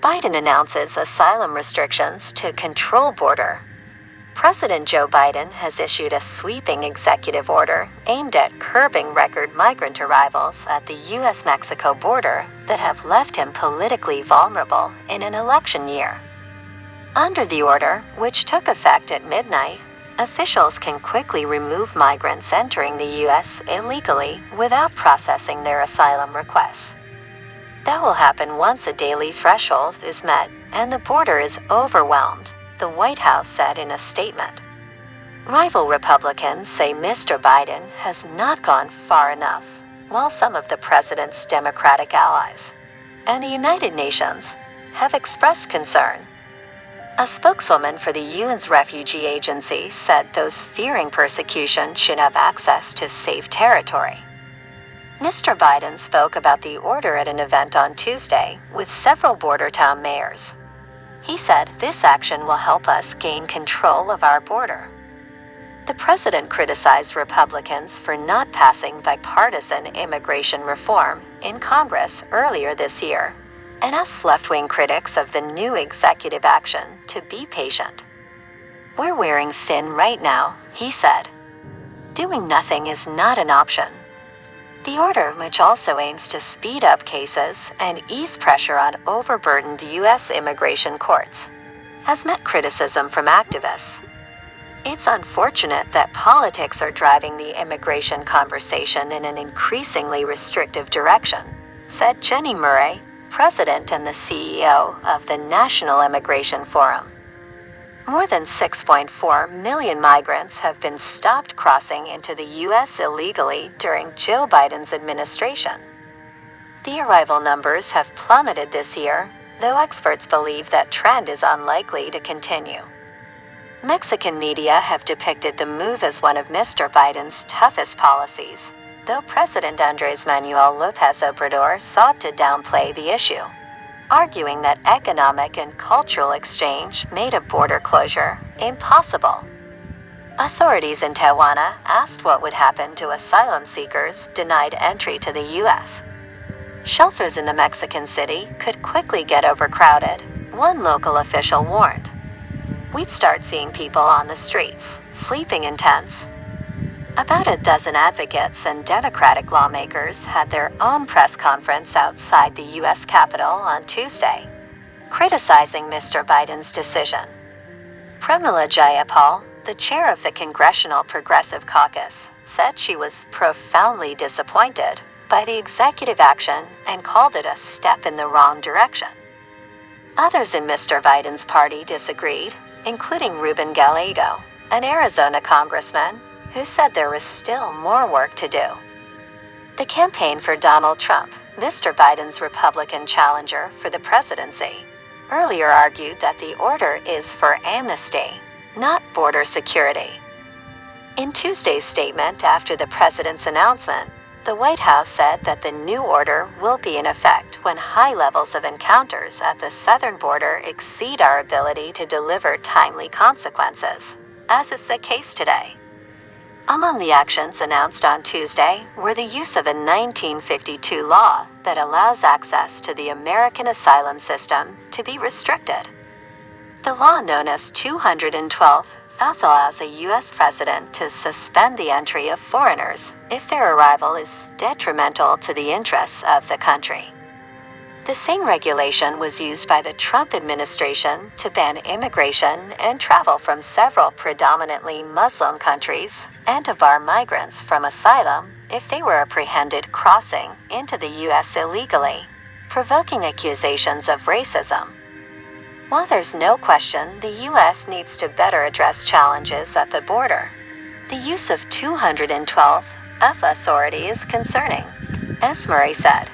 Biden announces asylum restrictions to control border. President Joe Biden has issued a sweeping executive order aimed at curbing record migrant arrivals at the U.S.-Mexico border that have left him politically vulnerable in an election year. Under the order, which took effect at midnight, officials can quickly remove migrants entering the U.S. illegally without processing their asylum requests. That will happen once a daily threshold is met and the border is overwhelmed, the White House said in a statement. Rival Republicans say Mr. Biden has not gone far enough, while some of the president's Democratic allies and the United Nations have expressed concern. A spokeswoman for the UN's refugee agency said those fearing persecution should have access to safe territory. Mr. Biden spoke about the order at an event on Tuesday with several border town mayors. He said this action will help us gain control of our border. The president criticized Republicans for not passing bipartisan immigration reform in Congress earlier this year and asked left-wing critics of the new executive action to be patient. "We're wearing thin right now," he said. "Doing nothing is not an option." The order, which also aims to speed up cases and ease pressure on overburdened U.S. immigration courts, has met criticism from activists. "It's unfortunate that politics are driving the immigration conversation in an increasingly restrictive direction," said Jenny Murray, president and the CEO of the National Immigration Forum. More than 6.4 million migrants have been stopped crossing into the U.S. illegally during Joe Biden's administration. The arrival numbers have plummeted this year, though experts believe that trend is unlikely to continue. Mexican media have depicted the move as one of Mr. Biden's toughest policies, though President Andrés Manuel López Obrador sought to downplay the issue, arguing that economic and cultural exchange made a border closure impossible. Authorities in Tijuana asked what would happen to asylum seekers denied entry to the U.S. Shelters in the Mexican city could quickly get overcrowded, one local official warned. "We'd start seeing people on the streets, sleeping in tents." About a dozen advocates and Democratic lawmakers had their own press conference outside the U.S. Capitol on Tuesday, criticizing Mr. Biden's decision. Pramila Jayapal, the chair of the Congressional Progressive Caucus, said she was profoundly disappointed by the executive action and called it a step in the wrong direction. Others in Mr. Biden's party disagreed, including Ruben Gallego, an Arizona congressman, who said there was still more work to do. The campaign for Donald Trump, Mr. Biden's Republican challenger for the presidency, earlier argued that the order is for amnesty, not border security. In Tuesday's statement after the president's announcement, the White House said that the new order will be in effect when high levels of encounters at the southern border exceed our ability to deliver timely consequences, as is the case today. Among the actions announced on Tuesday were the use of a 1952 law that allows access to the American asylum system to be restricted. The law, known as 212, allows a U.S. president to suspend the entry of foreigners if their arrival is detrimental to the interests of the country. The same regulation was used by the Trump administration to ban immigration and travel from several predominantly Muslim countries and to bar migrants from asylum if they were apprehended crossing into the U.S. illegally, provoking accusations of racism. While there's no question the U.S. needs to better address challenges at the border, the use of 212 authority is concerning, as Murray said.